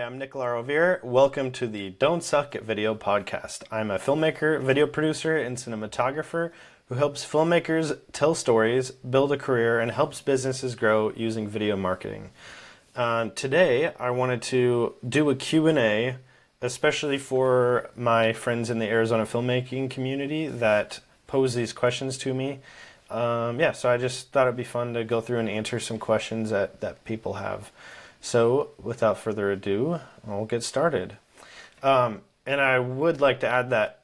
I'm LaRovere. Welcome to the Don't Suck at Video podcast. I'm a filmmaker, video producer, and cinematographer who helps filmmakers tell stories, build a career, and helps businesses grow using video marketing. Today, I wanted to do a Q&A, especially for my friends in the Arizona filmmaking community that pose these questions to me. So I just thought it'd be fun to go through and answer some questions that people have. So, without further ado, I'll get started. And I would like to add that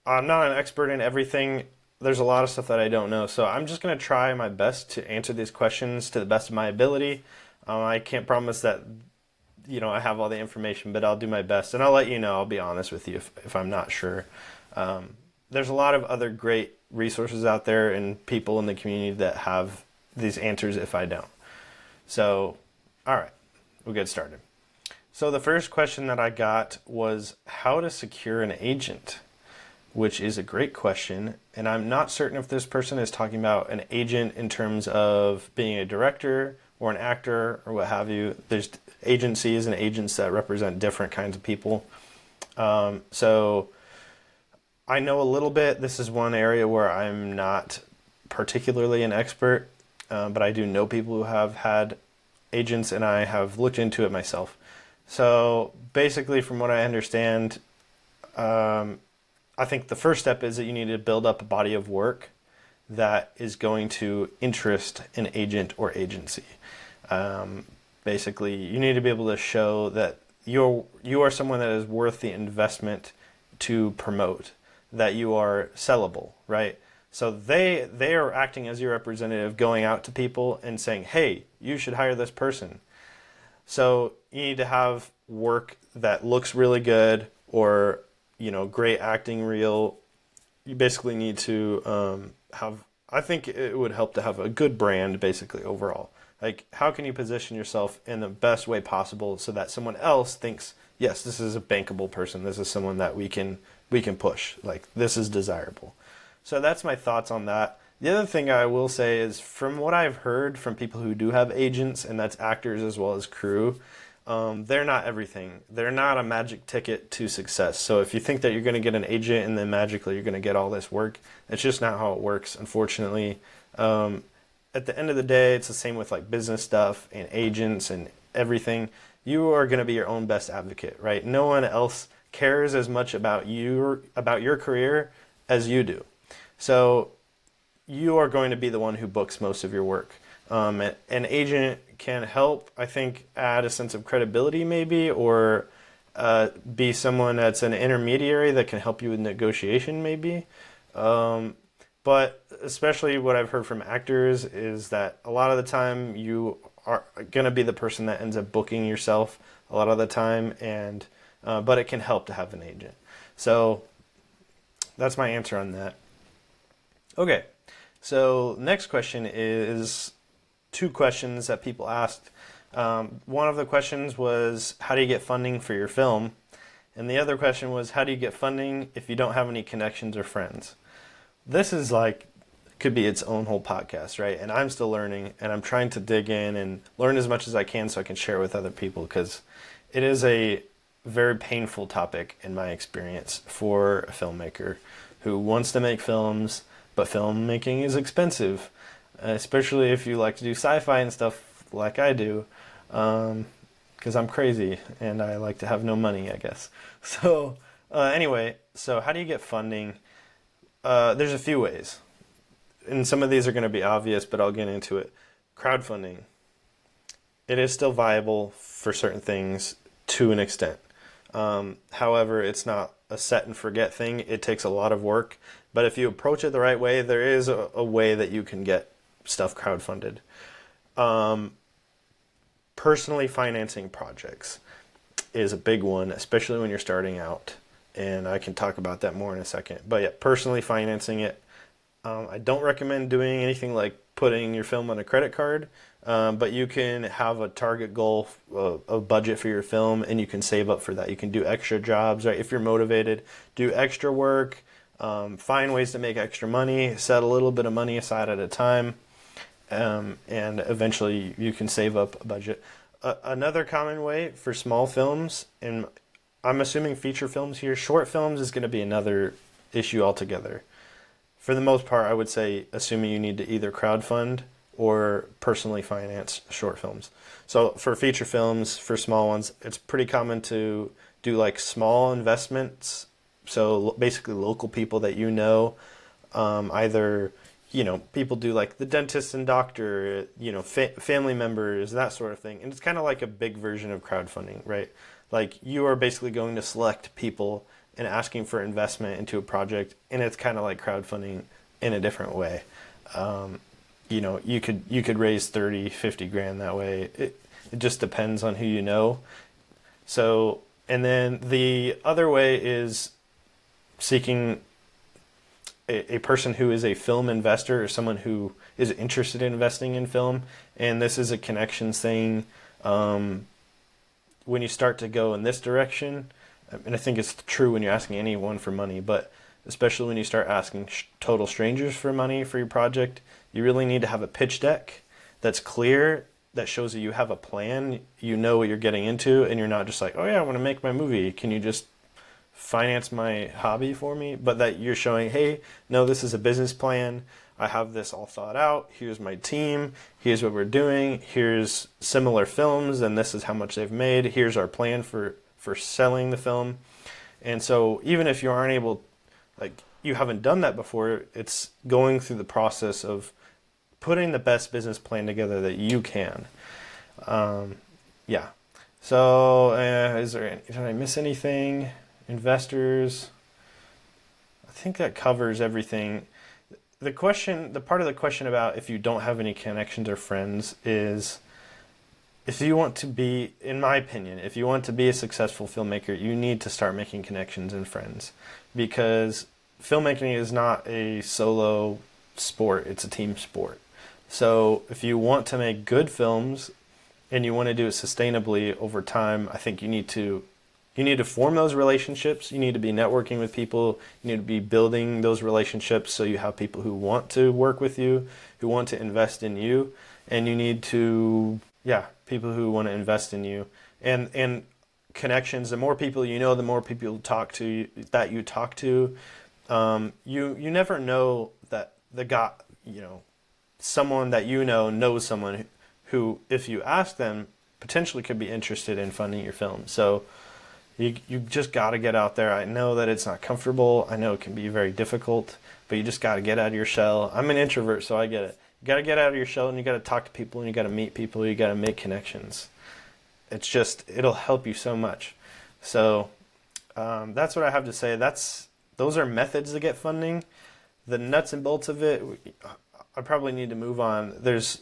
I'm not an expert in everything. There's a lot of stuff that I don't know. So I'm just going to try my best to answer these questions to the best of my ability. I can't promise that, I have all the information, but I'll do my best. And I'll let you know, I'll be honest with you if I'm not sure. There's a lot of other great resources out there and people in the community that have these answers if I don't. So, all right. We'll get started. So the first question that I got was how to secure an agent, which is a great question. And I'm not certain if this person is talking about an agent in terms of being a director or an actor or what have you. There's agencies and agents that represent different kinds of people. So I know a little bit. This is one area where I'm not particularly an expert, but I do know people who have had agents, and I have looked into it myself. So basically, from what I understand, I think the first step is that you need to build up a body of work that is going to interest an agent or agency. Basically, you need to be able to show that you are someone that is worth the investment to promote, that you are sellable, right? So they are acting as your representative, going out to people and saying, hey, you should hire this person. So you need to have work that looks really good or, great acting reel. You basically need to I think it would help to have a good brand basically overall. Like, how can you position yourself in the best way possible so that someone else thinks, yes, this is a bankable person. This is someone that we can push. Like, this is desirable. So that's my thoughts on that. The other thing I will say is from what I've heard from people who do have agents, and that's actors as well as crew, they're not everything. They're not a magic ticket to success. So if you think that you're going to get an agent and then magically you're going to get all this work, it's just not how it works, unfortunately. At the end of the day, it's the same with like business stuff and agents and everything. You are going to be your own best advocate, right? No one else cares as much about your career as you do. So you are going to be the one who books most of your work. An agent can help, I think, add a sense of credibility maybe, or be someone that's an intermediary that can help you with negotiation maybe. But especially what I've heard from actors is that a lot of the time you are going to be the person that ends up booking yourself a lot of the time, and but it can help to have an agent. So that's my answer on that. Okay, so next question is two questions that people asked. One of the questions was, how do you get funding for your film? And the other question was, how do you get funding if you don't have any connections or friends? This is could be its own whole podcast, right? And I'm still learning, and I'm trying to dig in and learn as much as I can so I can share with other people, because it is a very painful topic in my experience for a filmmaker who wants to make films. But filmmaking is expensive, especially if you like to do sci-fi and stuff like I do, because I'm crazy and I like to have no money, I guess. So anyway, so how do you get funding? There's a few ways, and some of these are going to be obvious, but I'll get into it. Crowdfunding. It is still viable for certain things to an extent. However, it's not a set and forget thing. It takes a lot of work. But if you approach it the right way, there is a way that you can get stuff crowdfunded. Personally financing projects is a big one, especially when you're starting out. And I can talk about that more in a second. But yeah, personally financing it. I don't recommend doing anything like putting your film on a credit card, but you can have a target goal, a budget for your film, and you can save up for that. You can do extra jobs, right? If you're motivated, do extra work. Find ways to make extra money, set a little bit of money aside at a time, and eventually you can save up a budget. Another common way for small films, and I'm assuming feature films here, short films is going to be another issue altogether. For the most part, I would say, assuming you need to either crowdfund or personally finance short films. So for feature films, for small ones, it's pretty common to do like small investments. So basically local people that you know, either, people do like the dentist and doctor, family members, that sort of thing. And it's kind of like a big version of crowdfunding, right? Like you are basically going to select people and asking for investment into a project, and it's kind of like crowdfunding in a different way. You could raise 30, 50 grand that way. It just depends on who you know. So, and then the other way is seeking a person who is a film investor or someone who is interested in investing in film. And this is a connections thing. When you start to go in this direction, and I think it's true when you're asking anyone for money, but especially when you start asking total strangers for money for your project, you really need to have a pitch deck that's clear, that shows that you have a plan, you know what you're getting into, and you're not just like, oh yeah, I want to make my movie. Can you just finance my hobby for me? But that you're showing, hey, no, this is a business plan. I have this all thought out. Here's my team. Here's what we're doing. Here's similar films, and this is how much they've made. Here's our plan for selling the film. And so even if you aren't able, like you haven't done that before, it's going through the process of putting the best business plan together that you can. Yeah. So did I miss anything? Investors. I think that covers everything. The part of the question about if you don't have any connections or friends is, if you want to be, in my opinion, if you want to be a successful filmmaker, you need to start making connections and friends, because filmmaking is not a solo sport, it's a team sport. So if you want to make good films and you want to do it sustainably over time, I think you need to form those relationships. You need to be networking with people. You need to be building those relationships so you have people who want to work with you, who want to invest in you, and you need to, people who want to invest in you. And connections, the more people you know, the more people you talk to, you never know that the guy, someone that knows someone who, if you ask them, potentially could be interested in funding your film. So you just got to get out there. I know that it's not comfortable. I know it can be very difficult, but you just got to get out of your shell. I'm an introvert, so I get it. You got to get out of your shell, and you got to talk to people, and you got to meet people. You got to make connections. It'll help you so much. So that's what I have to say. Those are methods to get funding. The nuts and bolts of it, I probably need to move on. There's,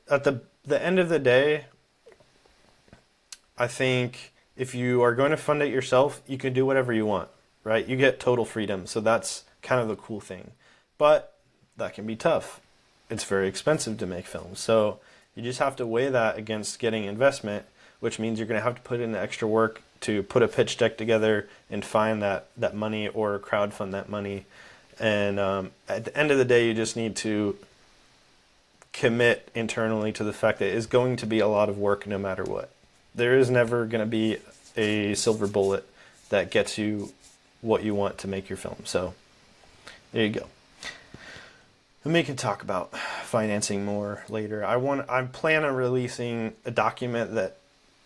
at the end of the day, I think if you are going to fund it yourself, you can do whatever you want, right? You get total freedom. So that's kind of the cool thing. But that can be tough. It's very expensive to make films. So you just have to weigh that against getting investment, which means you're going to have to put in the extra work to put a pitch deck together and find that money or crowdfund that money. And at the end of the day, you just need to commit internally to the fact that it's going to be a lot of work no matter what. There is never going to be a silver bullet that gets you what you want to make your film. So there you go. And we can talk about financing more later. I plan on releasing a document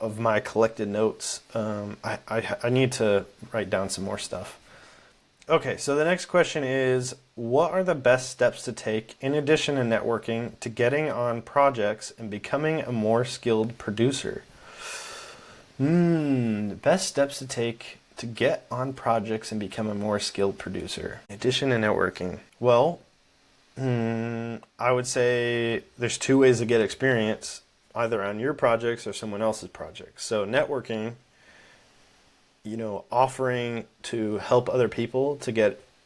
of my collected notes. I need to write down some more stuff. Okay, so the next question is, what are the best steps to take in addition to networking to getting on projects and becoming a more skilled producer? Best steps to take to get on projects and become a more skilled producer. In addition to networking. Well, I would say there's two ways to get experience, either on your projects or someone else's projects. So networking, offering to help other people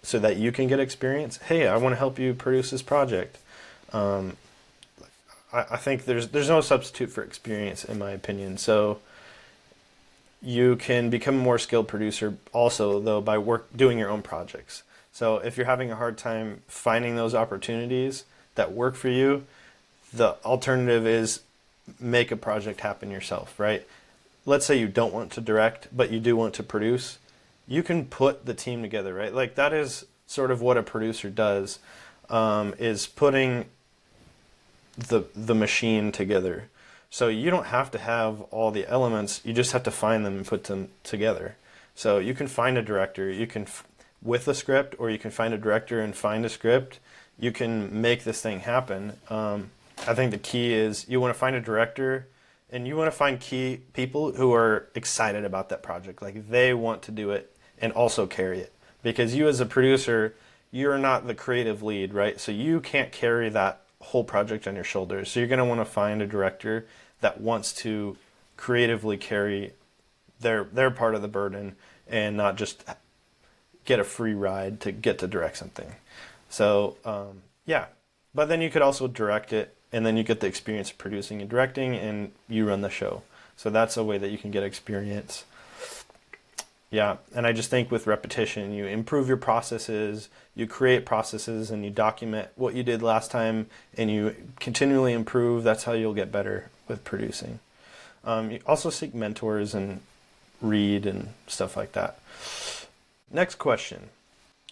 so that you can get experience. Hey, I want to help you produce this project. I think there's no substitute for experience, in my opinion. So you can become a more skilled producer also, though, by doing your own projects. So if you're having a hard time finding those opportunities that work for you, the alternative is make a project happen yourself, right? Let's say you don't want to direct, but you do want to produce. You can put the team together, right? Like that is sort of what a producer does, is putting the machine together. So you don't have to have all the elements. You just have to find them and put them together. So you can find a director, you can with a script, or you can find a director and find a script. You can make this thing happen. I think the key is you want to find a director, and you want to find key people who are excited about that project. Like they want to do it and also carry it. Because you as a producer, you're not the creative lead, right? So you can't carry that whole project on your shoulders. So you're going to want to find a director that wants to creatively carry their part of the burden and not just get a free ride to get to direct something. So yeah, but then you could also direct it, and then you get the experience of producing and directing, and you run the show. So that's a way that you can get experience. Yeah, and I just think with repetition, you improve your processes, you create processes, and you document what you did last time, and you continually improve. That's how you'll get better with producing. You also seek mentors and read and stuff like that. Next question.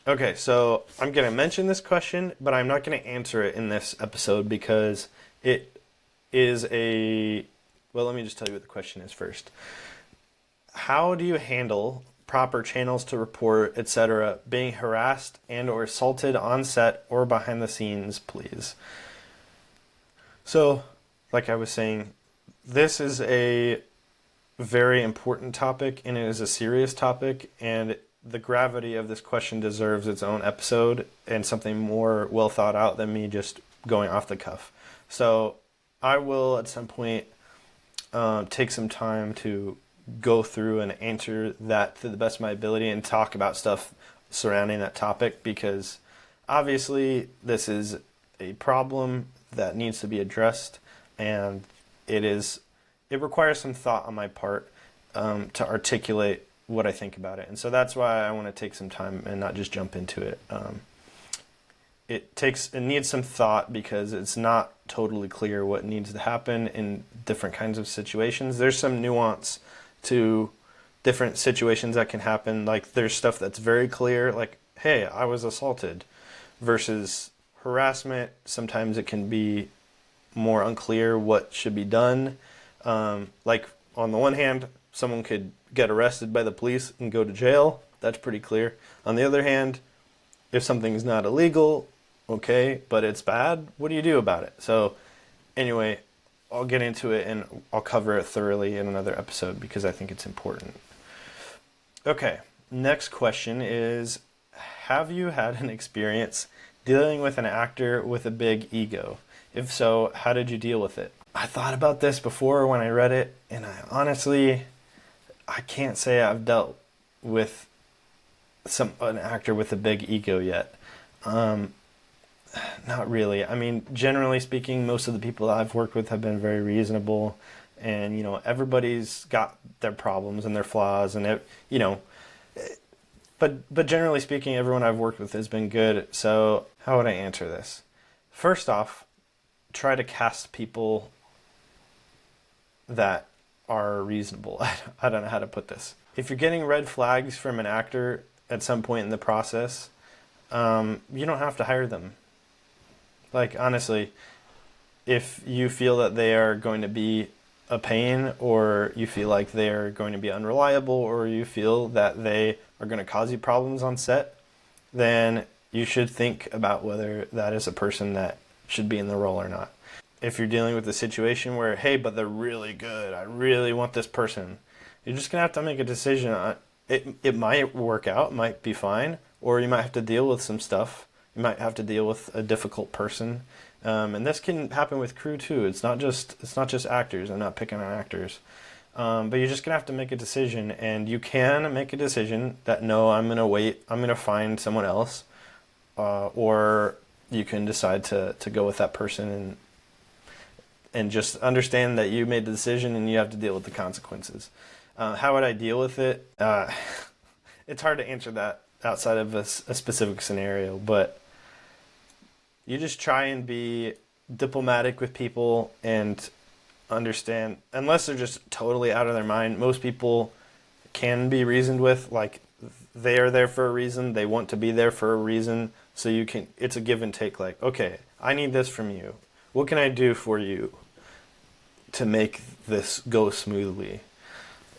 Okay, so I'm going to mention this question, but I'm not going to answer it in this episode because it is well, let me just tell you what the question is first. How do you handle proper channels to report, etc., being harassed and or assaulted on set or behind the scenes, please? So, like I was saying, this is a very important topic, and it is a serious topic, and the gravity of this question deserves its own episode and something more well thought out than me just going off the cuff. So I will at some point take some time to go through and answer that to the best of my ability and talk about stuff surrounding that topic, because obviously this is a problem that needs to be addressed, and it requires some thought on my part to articulate what I think about it. And so that's why I want to take some time and not just jump into it. It needs some thought because it's not totally clear what needs to happen in different kinds of situations. There's some nuance to different situations that can happen. Like there's stuff that's very clear, like, hey, I was assaulted, versus harassment. Sometimes it can be more unclear what should be done. Like on the one hand, someone could get arrested by the police and go to jail. That's pretty clear. On the other hand, if something's not illegal, okay, but it's bad, what do you do about it? So anyway, I'll get into it and I'll cover it thoroughly in another episode because I think it's important. Okay, next question is, have you had an experience dealing with an actor with a big ego? If so, how did you deal with it? I thought about this before when I read it, and I can't say I've dealt with an actor with a big ego yet. Not really. I mean, generally speaking, most of the people that I've worked with have been very reasonable, and everybody's got their problems and their flaws, and but generally speaking, everyone I've worked with has been good. So how would I answer this? First off, try to cast people that are reasonable. I don't know how to put this. If you're getting red flags from an actor at some point in the process, you don't have to hire them. Like, honestly, if you feel that they are going to be a pain, or you feel like they are going to be unreliable, or you feel that they are going to cause you problems on set, then you should think about whether that is a person that should be in the role or not. If you're dealing with a situation where, hey, but they're really good, I really want this person, you're just going to have to make a decision. It might work out, might be fine, or you might have to deal with some stuff. You might have to deal with a difficult person. And this can happen with crew too. It's not just actors. I'm not picking on actors. But you're just going to have to make a decision, and you can make a decision that, no, I'm going to wait, I'm going to find someone else. Or you can decide to go with that person and just understand that you made the decision and you have to deal with the consequences. How would I deal with it? It's hard to answer that outside of a specific scenario, but you just try and be diplomatic with people and understand, unless they're just totally out of their mind. Most people can be reasoned with, like, they are there for a reason, they want to be there for a reason, so you can, it's a give and take, like, okay, I need this from you. What can I do for you to make this go smoothly?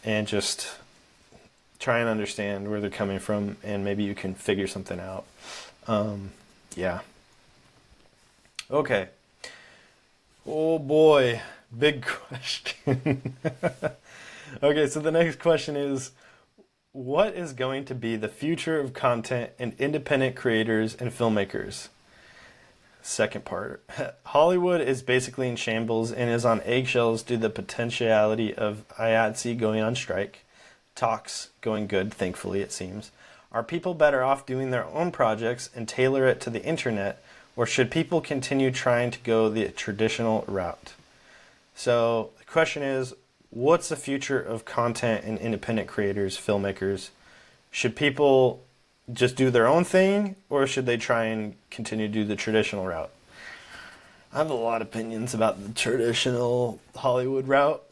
And just try and understand where they're coming from, and maybe you can figure something out. Yeah. Okay. Oh boy, big question. Okay, so the next question is, what is going to be the future of content and independent creators and filmmakers? Second part. Hollywood is basically in shambles and is on eggshells due to the potentiality of IATSE going on strike. Talks going good, thankfully, it seems. Are people better off doing their own projects and tailor it to the internet, or should people continue trying to go the traditional route? So the question is, what's the future of content and independent creators, filmmakers? Should people just do their own thing, or should they try and continue to do the traditional route? I have a lot of opinions about the traditional Hollywood route.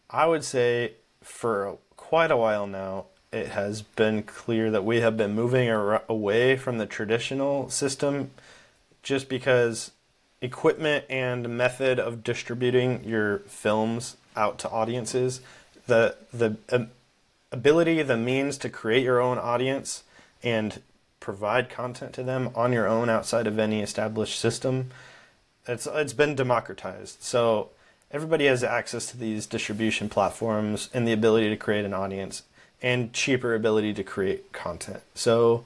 I would say for quite a while now, it has been clear that we have been moving away from the traditional system, just because equipment and method of distributing your films out to audiences, the ability, the means to create your own audience and provide content to them on your own outside of any established system, it's been democratized. So everybody has access to these distribution platforms and the ability to create an audience and cheaper ability to create content. So,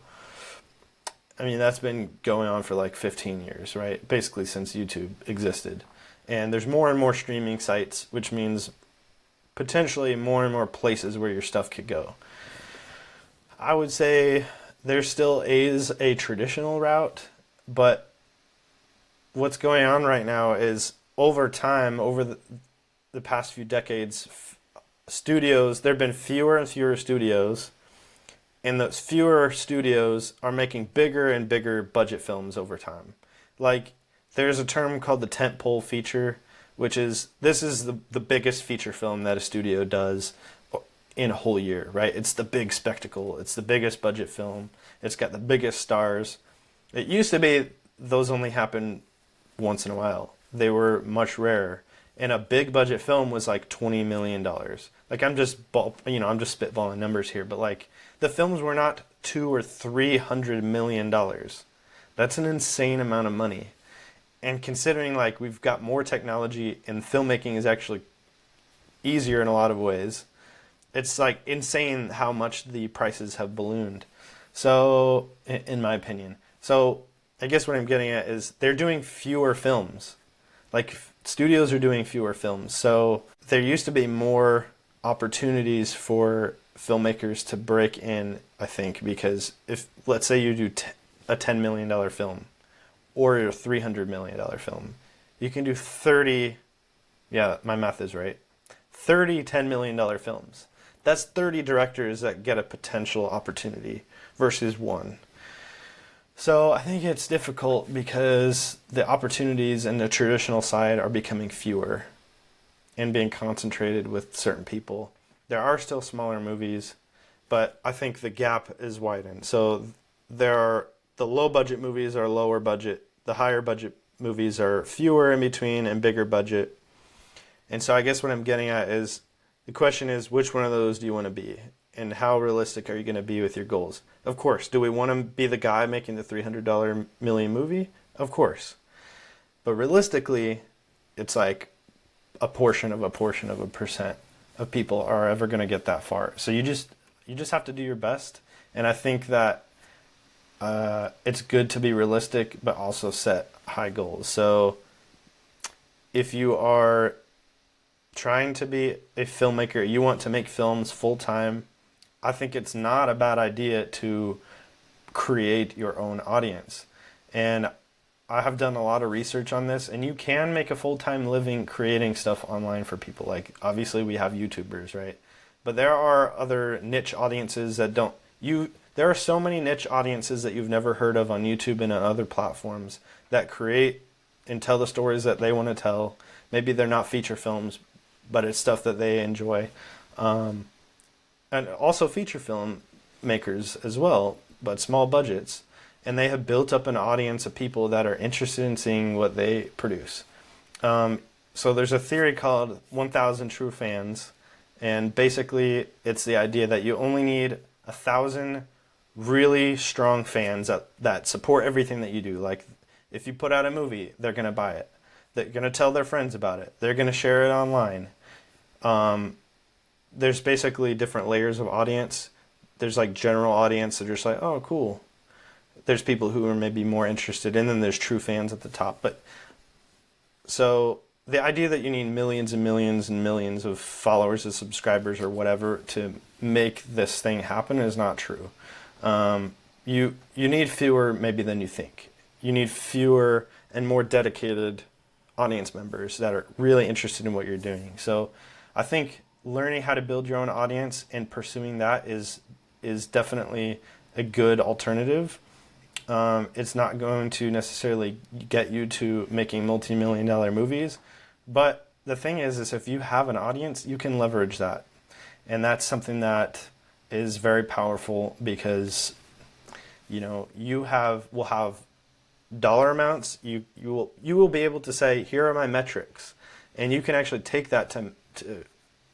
I mean, that's been going on for like 15 years, right? Basically since YouTube existed. And there's more and more streaming sites, which means potentially more and more places where your stuff could go. I would say there still is a traditional route, but what's going on right now is over time, over the past few decades, studios, there have been fewer and fewer studios, and those fewer studios are making bigger and bigger budget films over time. Like, there's a term called the tentpole feature, which is, this is the biggest feature film that a studio does in a whole year, right? It's the big spectacle. It's the biggest budget film. It's got the biggest stars. It used to be those only happened once in a while. They were much rarer. And a big budget film was like $20 million. Like, I'm just spitballing numbers here, but like, the films were not $200 or $300 million. That's an insane amount of money. And considering like we've got more technology and filmmaking is actually easier in a lot of ways, it's like insane how much the prices have ballooned. So, in my opinion. So, I guess what I'm getting at is they're doing fewer films. Like, studios are doing fewer films. So, there used to be more opportunities for filmmakers to break in, I think, because if, let's say you do a $10 million film or a $300 million film, you can do 30, yeah, my math is right, 30 $10 million films. That's 30 directors that get a potential opportunity versus one. So I think it's difficult because the opportunities in the traditional side are becoming fewer and being concentrated with certain people. There are still smaller movies, but I think the gap is widened. So the low budget movies are lower budget. The higher budget movies are fewer in between and bigger budget. And so I guess what I'm getting at is, the question is, which one of those do you want to be? And how realistic are you going to be with your goals? Of course, do we want to be the guy making the $300 million movie? Of course. But realistically, it's like a portion of a percent of people are ever going to get that far. So you just have to do your best. And I think that it's good to be realistic, but also set high goals. So if you are trying to be a filmmaker, you want to make films full time, I think it's not a bad idea to create your own audience. And I have done a lot of research on this, and you can make a full-time living creating stuff online for people. Like, obviously we have YouTubers, right? But there are other niche audiences that there are so many niche audiences that you've never heard of on YouTube and on other platforms that create and tell the stories that they want to tell. Maybe they're not feature films, but it's stuff that they enjoy. And also feature film makers as well, but small budgets. And they have built up an audience of people that are interested in seeing what they produce. So there's a theory called 1,000 true fans. And basically, it's the idea that you only need 1,000 really strong fans that support everything that you do. Like, if you put out a movie, they're going to buy it. They're going to tell their friends about it. They're going to share it online. There's basically different layers of audience. There's like general audience that are just like, oh, cool. There's people who are maybe more interested, and then there's true fans at the top. But so the idea that you need millions and millions and millions of followers and subscribers or whatever to make this thing happen is not true. You need fewer maybe than you think. You need fewer and more dedicated audience members that are really interested in what you're doing. So I think learning how to build your own audience and pursuing that is definitely a good alternative. It's not going to necessarily get you to making multi-million-dollar movies, but the thing is if you have an audience, you can leverage that. And that's something that is very powerful because, you know, will have dollar amounts. You will be able to say, here are my metrics. And you can actually take that to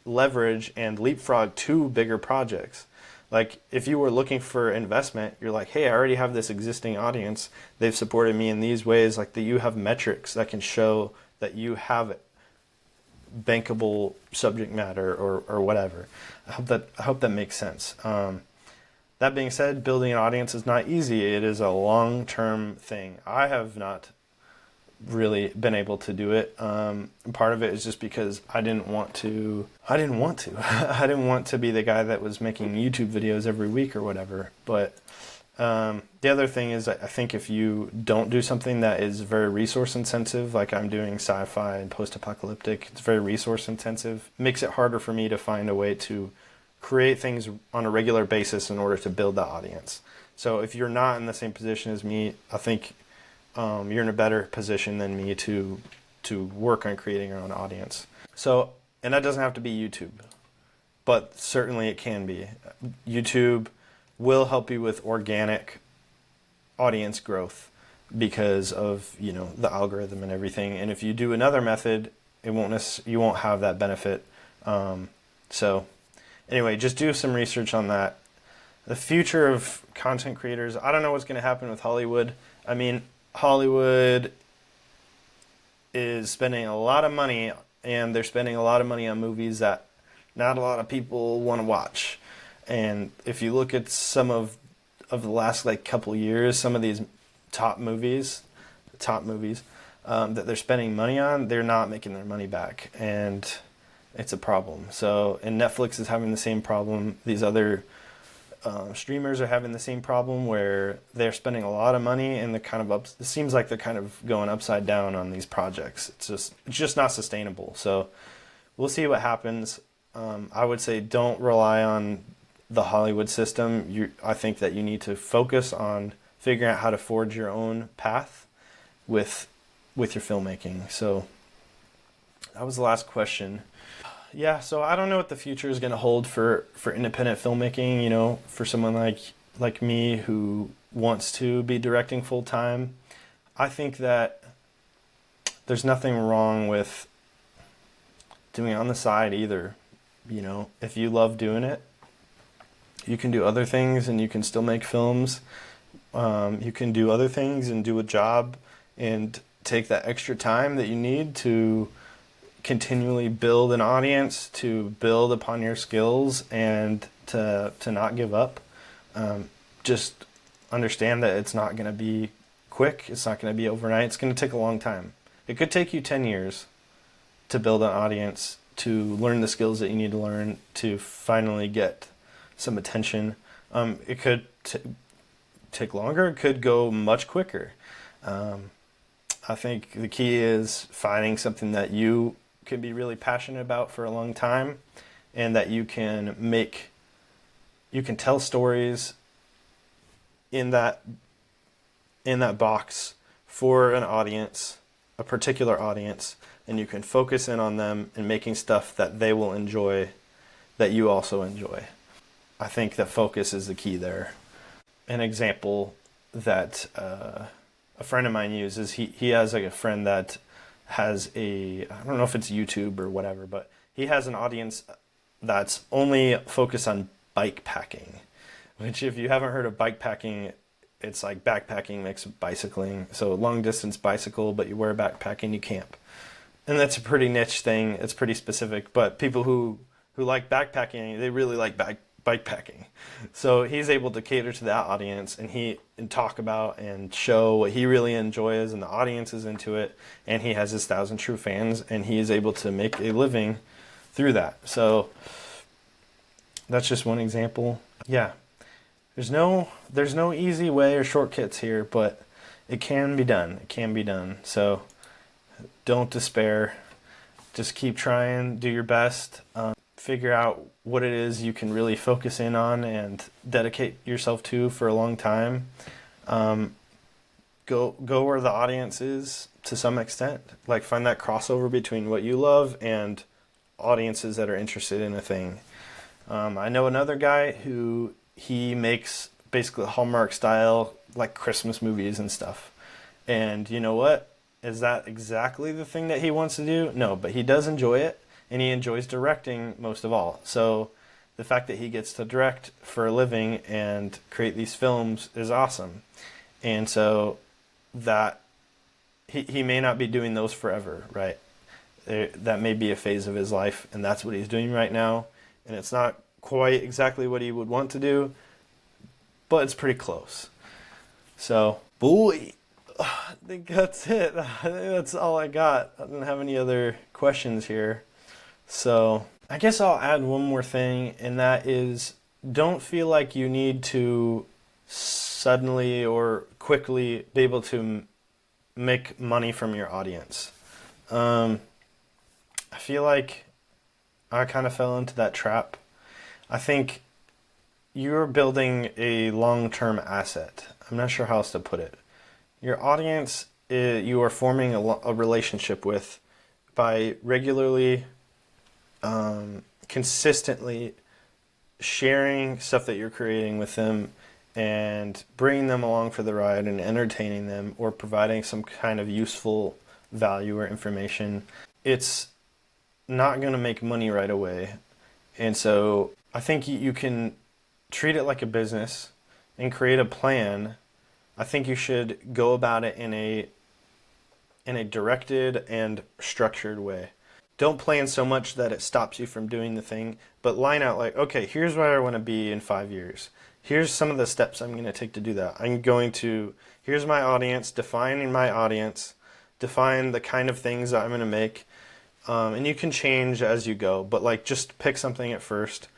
leverage and leapfrog to bigger projects. Like, if you were looking for investment, you're like, hey, I already have this existing audience. They've supported me in these ways. Like, that you have metrics that can show that you have bankable subject matter or whatever. I hope that makes sense. That being said, building an audience is not easy. It is a long-term thing. I have not really been able to do it. Part of it is just because I didn't want to. I didn't want to be the guy that was making YouTube videos every week or whatever. But the other thing is, I think if you don't do something that is very resource intensive, like I'm doing sci-fi and post-apocalyptic, it's very resource intensive, makes it harder for me to find a way to create things on a regular basis in order to build that audience. So if you're not in the same position as me, I think you're in a better position than me to work on creating your own audience. So, and that doesn't have to be YouTube, but certainly it can be. YouTube will help you with organic audience growth because of, you know, the algorithm and everything. And if you do another method, you won't have that benefit. So anyway, just do some research on that. The future of content creators, I don't know what's going to happen with Hollywood. I mean, Hollywood is spending a lot of money, and they're spending a lot of money on movies that not a lot of people want to watch. And if you look at some of the last couple years, some of these top movies that they're spending money on, they're not making their money back, and it's a problem. So, and Netflix is having the same problem. These other streamers are having the same problem where they're spending a lot of money and it seems like they're kind of going upside down on these projects. It's just not sustainable. So we'll see what happens. I would say don't rely on the Hollywood system. I think that you need to focus on figuring out how to forge your own path with your filmmaking. So that was the last question. Yeah, so I don't know what the future is going to hold for independent filmmaking, you know, for someone like me who wants to be directing full time. I think that there's nothing wrong with doing it on the side either. You know, if you love doing it, you can do other things and you can still make films. You can do other things and do a job and take that extra time that you need to continually build an audience, to build upon your skills, and to not give up. Just understand that it's not going to be quick. It's not going to be overnight. It's going to take a long time. It could take you 10 years to build an audience, to learn the skills that you need to learn, to finally get some attention. It could take longer. It could go much quicker. I think the key is finding something that you can be really passionate about for a long time, and that you can tell stories in that box for an audience, a particular audience, and you can focus in on them and making stuff that they will enjoy, that you also enjoy. I think that focus is the key there. An example that a friend of mine uses, he has like a friend that has I don't know if it's YouTube or whatever, but he has an audience that's only focused on bike packing, which if you haven't heard of bike packing, it's like backpacking mixed with bicycling. So long distance bicycle, but you wear a backpack and you camp. And that's a pretty niche thing. It's pretty specific, but people who like backpacking, they really like bike packing. So he's able to cater to that audience and talk about and show what he really enjoys, and the audience is into it, and he has his 1,000 true fans, and he is able to make a living through that. So that's just one example. Yeah. There's no easy way or shortcuts here, but it can be done. It can be done. So don't despair. Just keep trying, do your best. Figure out what it is you can really focus in on and dedicate yourself to for a long time. Go where the audience is to some extent. Like find that crossover between what you love and audiences that are interested in a thing. I know another guy who he makes basically Hallmark style like Christmas movies and stuff. And you know what? Is that exactly the thing that he wants to do? No, but he does enjoy it, and he enjoys directing most of all. So the fact that he gets to direct for a living and create these films is awesome. And so that he may not be doing those forever, right? That may be a phase of his life, and that's what he's doing right now. And it's not quite exactly what he would want to do, but it's pretty close. So, boy, I think that's it. I think that's all I got. I don't have any other questions here. So, I guess I'll add one more thing, and that is don't feel like you need to suddenly or quickly be able to make money from your audience. I feel like I kind of fell into that trap. I think you're building a long-term asset. I'm not sure how else to put it. Your audience, you are forming a relationship with by regularly, consistently sharing stuff that you're creating with them and bringing them along for the ride and entertaining them or providing some kind of useful value or information. It's not going to make money right away. And so I think you can treat it like a business and create a plan. I think you should go about it in a directed and structured way. Don't plan so much that it stops you from doing the thing, but line out like, okay, here's where I want to be in 5 years. Here's some of the steps I'm going to take to do that. Here's my audience, defining my audience, define the kind of things that I'm going to make. And you can change as you go, but like just pick something at first.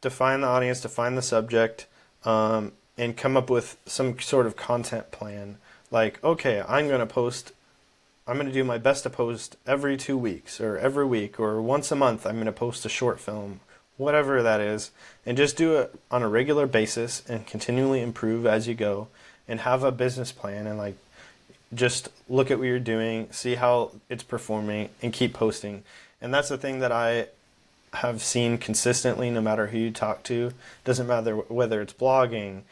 Define the audience, define the subject, and come up with some sort of content plan. Like, okay, I'm going to do my best to post every 2 weeks or every week or once a month. I'm going to post a short film, whatever that is, and just do it on a regular basis and continually improve as you go and have a business plan and like just look at what you're doing, see how it's performing, and keep posting. And that's the thing that I have seen consistently no matter who you talk to. Doesn't matter whether it's blogging,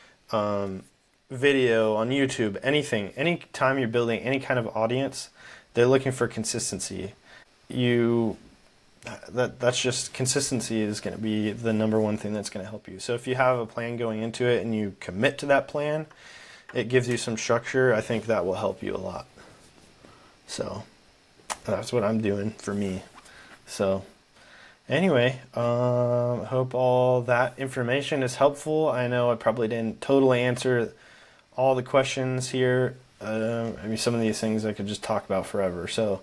video on YouTube, anything. Anytime you're building any kind of audience, they're looking for consistency. That's just consistency is going to be the number one thing that's going to help you. So if you have a plan going into it and you commit to that plan, it gives you some structure. I think that will help you a lot. So that's what I'm doing for me. So anyway, hope all that information is helpful. I know I probably didn't totally answer all the questions here. Some of these things I could just talk about forever. So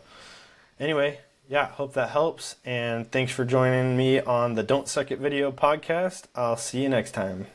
anyway, yeah, hope that helps. And thanks for joining me on the Don't Suck It Video podcast. I'll see you next time.